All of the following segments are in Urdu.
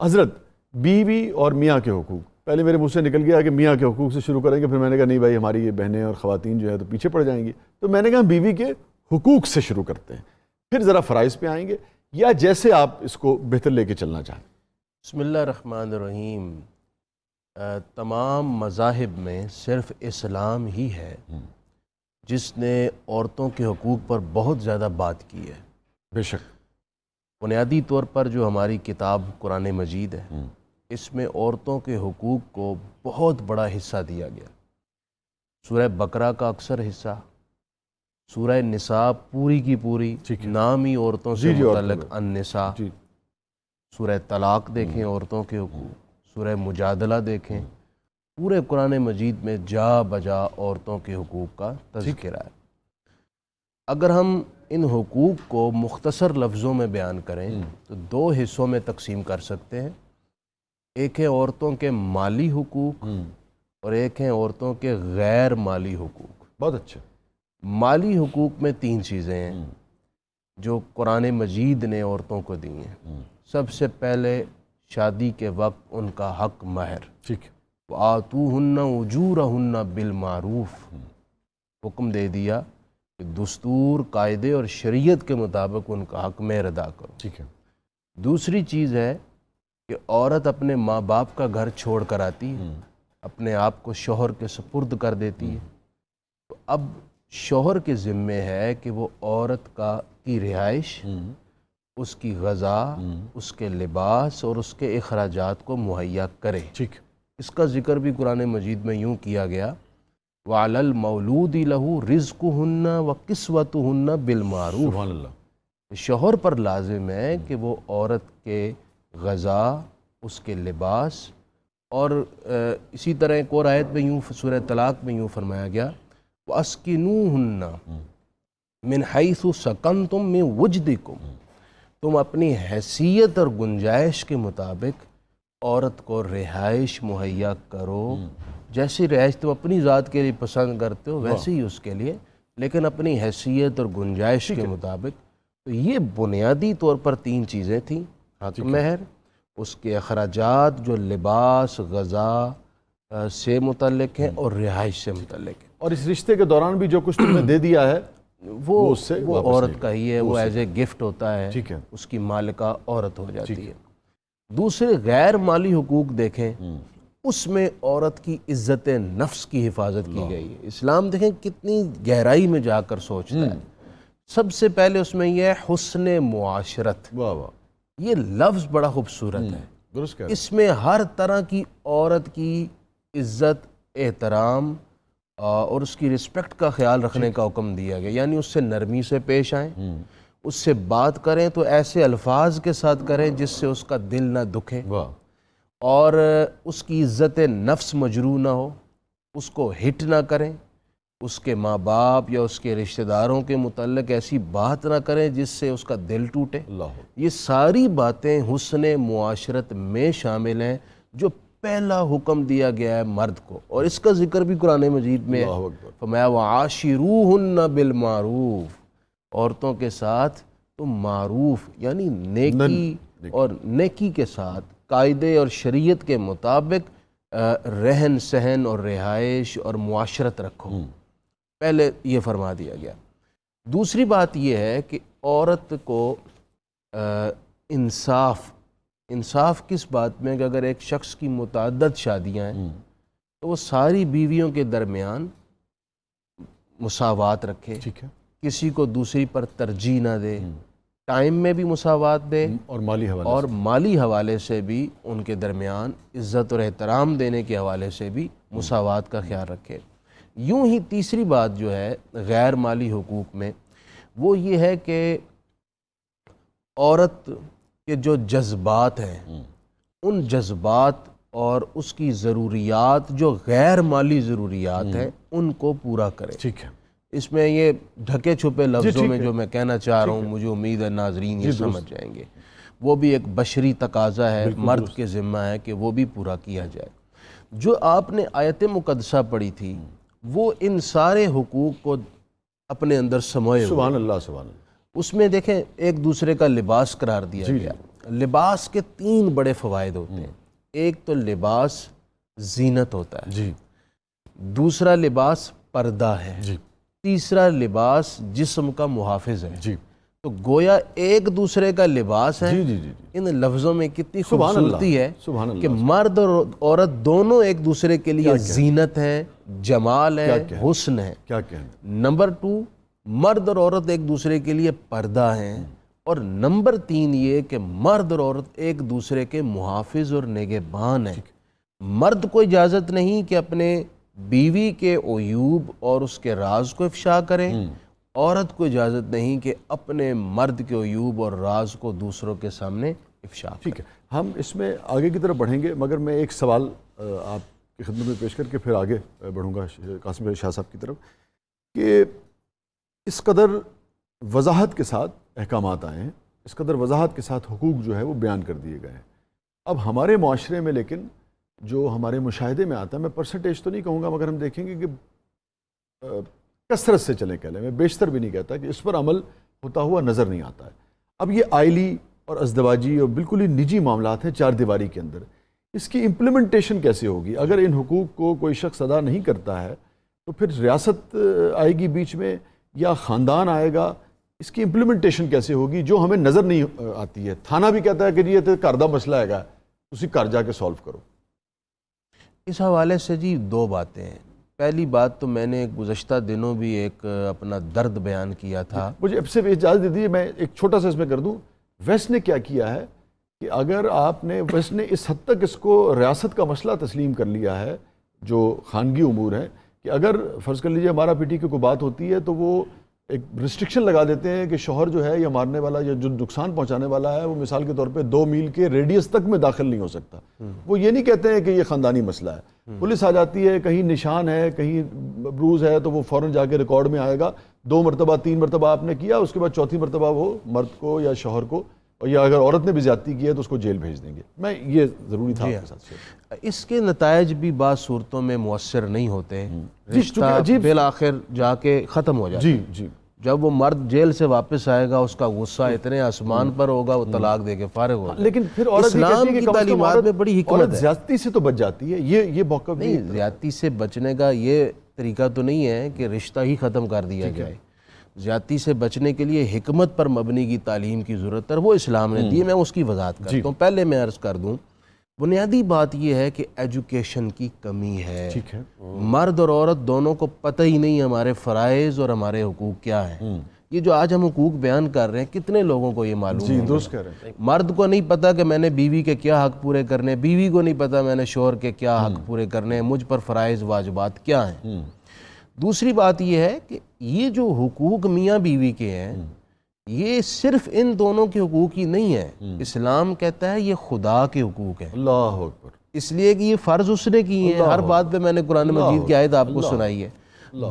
حضرت بیوی اور میاں کے حقوق، پہلے میرے منہ سے نکل گیا کہ میاں کے حقوق سے شروع کریں گے، پھر میں نے کہا نہیں بھائی ہماری یہ بہنیں اور خواتین جو ہے تو پیچھے پڑ جائیں گی، تو میں نے کہا بیوی کے حقوق سے شروع کرتے ہیں، پھر ذرا فرائض پہ آئیں گے، یا جیسے آپ اس کو بہتر لے کے چلنا چاہیں۔ بسم اللہ الرحمن الرحیم۔ تمام مذاہب میں صرف اسلام ہی ہے جس نے عورتوں کے حقوق پر بہت زیادہ بات کی ہے۔ بے شک۔ بنیادی طور پر جو ہماری کتاب قرآن مجید ہے اس میں عورتوں کے حقوق کو بہت بڑا حصہ دیا گیا۔ سورہ بقرہ کا اکثر حصہ، سورہ نساء پوری کی پوری نام ہی عورتوں سے متعلق النساء، سورہ طلاق دیکھیں عورتوں کے حقوق، سورہ مجادلہ دیکھیں، پورے قرآن مجید میں جا بجا عورتوں کے حقوق کا تذکرہ ہے۔ اگر ہم ان حقوق کو مختصر لفظوں میں بیان کریں تو دو حصوں میں تقسیم کر سکتے ہیں۔ ایک ہے عورتوں کے مالی حقوق اور ایک ہیں عورتوں کے غیر مالی حقوق۔ بہت اچھا۔ مالی حقوق میں تین چیزیں ہیں جو قرآن مجید نے عورتوں کو دی ہیں۔ سب سے پہلے شادی کے وقت ان کا حق مہر، ٹھیک ہے، وَآتُوهُنَّ أُجُورَهُنَّ بِالْمَعْرُوفِ، حکم دے دیا کہ دستور، قاعدے اور شریعت کے مطابق ان کا حق مہر ادا کرو۔ ٹھیک ہے۔ دوسری چیز ہے کہ عورت اپنے ماں باپ کا گھر چھوڑ کر آتی ہے، اپنے آپ کو شوہر کے سپرد کر دیتی ہے، تو اب شوہر کے ذمے ہے کہ وہ عورت کی رہائش، اس کی غذا، اس کے لباس اور اس کے اخراجات کو مہیا کرے۔ ٹھیک۔ اس کا ذکر بھی قرآن مجید میں یوں کیا گیا، وَعَلَى الْمَوْلُودِ لَهُ رِزْقُهُنَّ وَكِسْوَتُهُنَّ بِالْمَعْرُوفِ، سبحان اللہ۔ شوہر پر لازم ہے کہ وہ عورت کے غذا، اس کے لباس، اور اسی طرح ایک اور آیت میں یوں سورہ طلاق میں یوں فرمایا گیا، وَأَسْكِنُوهُنَّ مِنْ حَيْثُ سَكَنْتُم مِّن وُجْدِكُمْ، تم اپنی حیثیت اور گنجائش کے مطابق عورت کو رہائش مہیا کرو، جیسی رہائش تم اپنی ذات کے لیے پسند کرتے ہو ویسے ہی اس کے لیے، لیکن اپنی حیثیت اور گنجائش کے مطابق۔ تو یہ بنیادی طور پر تین چیزیں تھیں، حق مہر، اس کے اخراجات جو لباس، غذا سے متعلق ہیں اور رہائش سے متعلق ہیں، اور اس رشتے کے دوران بھی جو کچھ تم نے دے دیا ہے وہ عورت کا ہی ہے، وہ ایز اے گفٹ ہوتا ہے، ٹھیک ہے، اس کی مالکہ عورت ہو جاتی ہے۔ دوسرے غیر مالی حقوق دیکھیں، اس میں عورت کی عزت نفس کی حفاظت کی گئی ہے۔ اسلام دیکھیں کتنی گہرائی میں جا کر سوچتا ہے۔ سب سے پہلے اس میں یہ ہے حسن معاشرت۔ واہ واہ، یہ لفظ بڑا خوبصورت ہے۔ درست کہہ رہے ہیں۔ اس میں ہر طرح کی عورت کی عزت، احترام اور اس کی رسپیکٹ کا خیال رکھنے کا حکم دیا گیا، یعنی اس سے نرمی سے پیش آئیں، اس سے بات کریں تو ایسے الفاظ کے ساتھ کریں جس سے اس کا دل نہ دکھے، اور اس کی عزت نفس مجروح نہ ہو، اس کو ہٹ نہ کریں، اس کے ماں باپ یا اس کے رشتہ داروں کے متعلق ایسی بات نہ کریں جس سے اس کا دل ٹوٹے۔ یہ ساری باتیں حسن معاشرت میں شامل ہیں جو پہلا حکم دیا گیا ہے مرد کو، اور اس کا ذکر بھی قرآن مجید میں ہے، فرمایا وَعَاشِرُوهُنَّ بِالْمَعْرُوفِ، عورتوں کے ساتھ تم معروف یعنی نیکی اور نیکی کے ساتھ قاعدے اور شریعت کے مطابق رہن سہن اور رہائش اور معاشرت رکھو، پہلے یہ فرما دیا گیا۔ دوسری بات یہ ہے کہ عورت کو انصاف کس بات میں کہ اگر ایک شخص کی متعدد شادیاں ہیں تو وہ ساری بیویوں کے درمیان مساوات رکھے، کسی کو دوسری پر ترجیح نہ دے، ٹائم میں بھی مساوات دے، اور مالی حوالے سے بھی ان کے درمیان عزت اور احترام دینے کے حوالے سے بھی مساوات کا خیال رکھے۔ یوں ہی تیسری بات جو ہے غیر مالی حقوق میں وہ یہ ہے کہ عورت کے جو جذبات ہیں ان جذبات اور اس کی ضروریات جو غیر مالی ضروریات ہیں ان کو پورا کرے۔ ٹھیک ہے۔ اس میں یہ ڈھکے چھپے لفظوں میں جو میں کہنا چاہ رہا ہوں، مجھے امید ہے ناظرین یہ سمجھ جائیں گے، وہ بھی ایک بشری تقاضا ہے، مرد کے ذمہ ہے کہ وہ بھی پورا کیا جائے۔ جو آپ نے آیت مقدسہ پڑھی تھی وہ ان سارے حقوق کو اپنے اندر سموئے ہوئے۔ سبحان اللہ، سبحان اللہ۔ اس میں دیکھیں ایک دوسرے کا لباس قرار دیا گیا، لباس کے 3 بڑے فوائد ہوتے ہیں. ایک تو لباس زینت ہوتا ہے, جی دوسرا لباس پردہ ہے, جی تیسرا لباس جسم کا محافظ ہے. جی تو گویا ایک دوسرے کا لباس ہے. جی جی جی ان لفظوں میں کتنی سبحان اللہ، خوبصورتی ہے سبحان اللہ. کہ مرد اور عورت دونوں ایک دوسرے کے لیے زینت ہے, جمال ہے, حسن ہے. کیا کہنا. نمبر 2, مرد اور عورت ایک دوسرے کے لیے پردہ ہیں. اور نمبر 3 یہ کہ مرد اور عورت ایک دوسرے کے محافظ اور نگہبان ہیں. مرد کو اجازت نہیں کہ اپنے بیوی کے عیوب اور اس کے راز کو افشا کرے, عورت کو اجازت نہیں کہ اپنے مرد کے عیوب اور راز کو دوسروں کے سامنے افشا کرے. ٹھیک ہے, ہم اس میں آگے کی طرف بڑھیں گے, مگر میں ایک سوال آپ کی خدمت میں پیش کر کے پھر آگے بڑھوں گا قاسم شاہ صاحب کی طرف, کہ اس قدر وضاحت کے ساتھ احکامات آئے ہیں, اس قدر وضاحت کے ساتھ حقوق جو ہے وہ بیان کر دیے گئے ہیں. اب ہمارے معاشرے میں لیکن جو ہمارے مشاہدے میں آتا ہے, میں پرسنٹیج تو نہیں کہوں گا مگر ہم دیکھیں گے کہ کثرت سے چلیں کہہ لیں, میں بیشتر بھی نہیں کہتا, کہ اس پر عمل ہوتا ہوا نظر نہیں آتا ہے. اب یہ آئلی اور ازدواجی اور بالکل ہی نجی معاملات ہیں 4 دیواری کے اندر, اس کی امپلیمنٹیشن کیسے ہوگی؟ اگر ان حقوق کو کوئی شخص ادا نہیں کرتا ہے تو پھر ریاست آئے گی بیچ میں یا خاندان آئے گا, اس کی امپلیمنٹیشن کیسے ہوگی جو ہمیں نظر نہیں آتی ہے؟ تھانہ بھی کہتا ہے کہ یہ تو گھر دا مسئلہ ہے گا, اسی گھر جا کے سالو کرو. اس حوالے سے جی 2 باتیں ہیں. پہلی بات تو میں نے گزشتہ دنوں بھی ایک اپنا درد بیان کیا تھا. مجھے اب سے اجازت دے دیجیے, میں ایک چھوٹا سا اس میں کر دوں. ویسٹ نے کیا کیا ہے کہ اگر آپ نے, ویسٹ نے اس حد تک اس کو ریاست کا مسئلہ تسلیم کر لیا ہے جو خانگی امور ہے, کہ اگر فرض کر لیجیے ہمارا پی ٹی کی کوئی بات ہوتی ہے تو وہ ایک ریسٹرکشن لگا دیتے ہیں کہ شوہر جو ہے یا مارنے والا یا جو نقصان پہنچانے والا ہے وہ مثال کے طور پہ 2 میل کے ریڈیس تک میں داخل نہیں ہو سکتا. وہ یہ نہیں کہتے ہیں کہ یہ خاندانی مسئلہ ہے, پولیس آ جاتی ہے, کہیں نشان ہے, کہیں بروز ہے تو وہ فوراً جا کے ریکارڈ میں آئے گا. 2 مرتبہ 3 مرتبہ آپ نے کیا, اس کے بعد 4تھی مرتبہ وہ مرد کو یا شوہر کو, اور یا اگر عورت نے بھی زیادتی کی ہے تو اس کو جیل بھیج دیں گے. میں یہ ضروری تھا آپ کے ساتھ شیئر. اس کے نتائج بھی بعض صورتوں میں مؤثر نہیں ہوتے, رشتہ بالآخر جا کے ختم ہو جاتا ہے. جی جی, جب وہ مرد جیل سے واپس آئے گا اس کا غصہ اتنے آسمان پر ہوگا, وہ طلاق دے کے فارغ ہوگا. لیکن پھر عورت اسلام کی تعلیمات میں بڑی حکمت ہے. زیادتی سے تو بچ جاتی ہے, یہ موقع بھی نہیں, زیادتی سے بچنے کا یہ طریقہ تو نہیں ہے کہ رشتہ ہی ختم کر دیا جائے. زیادتی سے بچنے کے لیے حکمت پر مبنی کی تعلیم کی ضرورت ہے, وہ اسلام نے دی ہے. میں اس کی وضاحت کرتا ہوں. پہلے میں عرض کر دوں, بنیادی بات یہ ہے کہ ایجوکیشن کی کمی ہے. ٹھیک ہے, مرد اور عورت دونوں کو پتہ ہی نہیں ہمارے فرائض اور ہمارے حقوق کیا ہیں. یہ جو آج ہم حقوق بیان کر رہے ہیں, کتنے لوگوں کو یہ معلوم ہے؟ درست کہہ رہے ہیں. مرد کو نہیں پتا کہ میں نے بیوی کے کیا حق پورے کرنے, بیوی کو نہیں پتا میں نے شوہر کے کیا حق پورے کرنے ہیں, مجھ پر فرائض واجبات کیا ہیں. دوسری بات یہ ہے کہ یہ جو حقوق میاں بیوی کے ہیں یہ صرف ان دونوں کے حقوق ہی نہیں ہے. اسلام کہتا ہے یہ خدا کے حقوق ہیں. اللہ اکبر. اس لیے کہ یہ فرض اس نے کی ہیں. ہر بات پہ میں نے قرآن مجید کی آیت آپ کو سنائی ہے.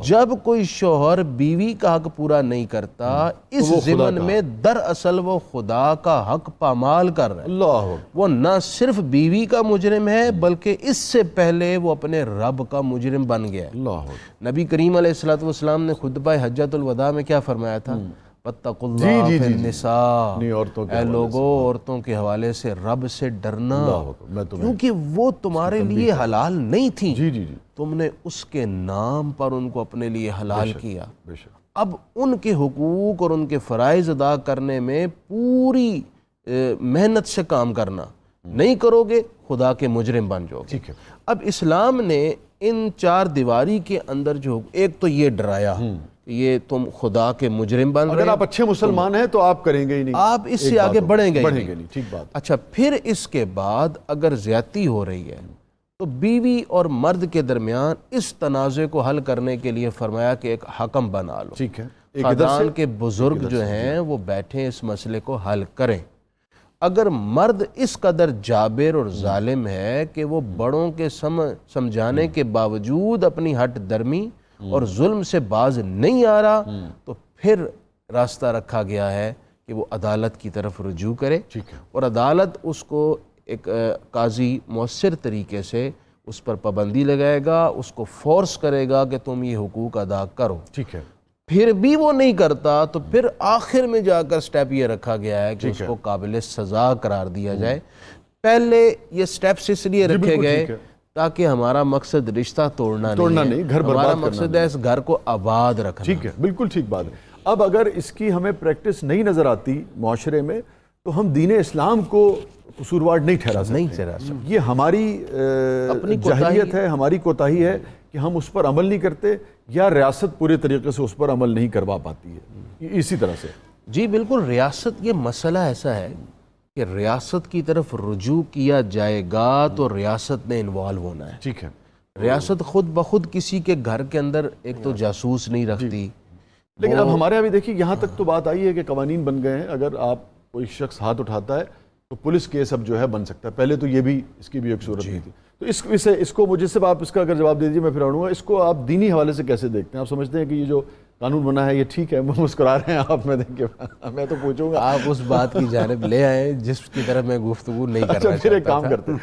جب کوئی شوہر بیوی کا حق پورا نہیں کرتا, اس ضمن میں دراصل وہ خدا کا حق پامال کر رہا ہے. اللہ, وہ نہ صرف بیوی کا مجرم ہے بلکہ اس سے پہلے وہ اپنے رب کا مجرم بن گیا ہے. اللہ. نبی کریم علیہ الصلوۃ والسلام نے خطبہ حجۃ الوداع میں کیا فرمایا تھا؟ وَاتَّقُوا اللَّهَ فِي النِّسَاءِ, اے لوگوں عورتوں کے حوالے سے رب سے ڈرنا, کیونکہ وہ تمہارے لیے حلال نہیں تھیں. جی جی جی, تم نے اس کے نام پر ان کو اپنے لیے حلال کیا. بے شک. اب ان کے حقوق اور ان کے فرائض ادا کرنے میں پوری محنت سے کام کرنا, نہیں کرو گے خدا کے مجرم بن جاؤ گے. ٹھیک ہے. اب اسلام نے ان 4 دیواری کے اندر جو ایک تو یہ ڈرایا کہ یہ تم خدا کے مجرم بن رہے, اگر آپ اچھے مسلمان ہیں تو آپ کریں گے ہی نہیں, آپ اس سے آگے بڑھیں گے نہیں. ٹھیک بات. اچھا, پھر اس کے بعد اگر زیادتی ہو رہی ہے تو بیوی اور مرد کے درمیان اس تنازع کو حل کرنے کے لیے فرمایا کہ ایک حکم بنا لو. ٹھیک ہے. خاندان کے بزرگ جو ہیں وہ بیٹھیں اس مسئلے کو حل کریں. اگر مرد اس قدر جابر اور ظالم ہے کہ وہ بڑوں کے سمجھانے کے باوجود اپنی ہٹ درمی اور ظلم سے باز نہیں آ رہا, تو پھر راستہ رکھا گیا ہے کہ وہ عدالت کی طرف رجوع کرے. ٹھیک ہے. اور عدالت اس کو ایک قاضی مؤثر طریقے سے اس پر پابندی لگائے گا, اس کو فورس کرے گا کہ تم یہ حقوق ادا کرو. ٹھیک ہے. پھر بھی وہ نہیں کرتا تو پھر آخر میں جا کر سٹیپ یہ رکھا گیا ہے کہ اس کو قابل سزا قرار دیا جائے. پہلے یہ سٹیپس اس لیے رکھے گئے تاکہ ہمارا مقصد رشتہ توڑنا نہیں، گھر برباد ہمارا کرنا مقصد ہے اس گھر کو آباد رکھنا. ٹھیک ہے، بالکل ٹھیک بات ہے. اب اگر اس کی ہمیں پریکٹس نہیں نظر آتی معاشرے میں تو ہم دین اسلام کو قصوروار نہیں ٹھہرا سکتے. یہ ہماری جاہلیت ہے، ہماری کوتاہی ہے کہ ہم اس پر عمل نہیں کرتے یا ریاست پورے طریقے سے اس پر عمل نہیں کروا پاتی ہے. اسی طرح سے جی بالکل، ریاست، یہ مسئلہ ایسا ہے کہ ریاست کی طرف رجوع کیا جائے گا تو ریاست نے انوالو ہونا ہے. ٹھیک ہے، ریاست خود بخود کسی کے گھر کے اندر ایک تو جاسوس نہیں رکھتی. لیکن اب ہمارے یہاں بھی دیکھیے یہاں تک تو بات آئی ہے کہ قوانین بن گئے ہیں، اگر آپ کوئی شخص ہاتھ اٹھاتا ہے تو پولیس کیس اب جو ہے بن سکتا ہے. پہلے تو یہ بھی اس کی بھی ایک صورت نہیں تھی. تو اس کو مجھے سے آپ اس کا اگر جواب دے دیجیے میں پھر آؤں گا. اس کو آپ دینی حوالے سے کیسے دیکھتے ہیں؟ آپ سمجھتے ہیں کہ یہ جو قانون بنا ہے یہ ٹھیک ہے؟ وہ مسکرا رہے ہیں آپ، میں دیکھ کے میں تو پوچھوں گا. آپ اس بات کی جانب لے آئیں جس کی طرف میں گفتگو نہیں کرنا اچھا، پھر ایک چاہتا کام تھا. کرتے ہیں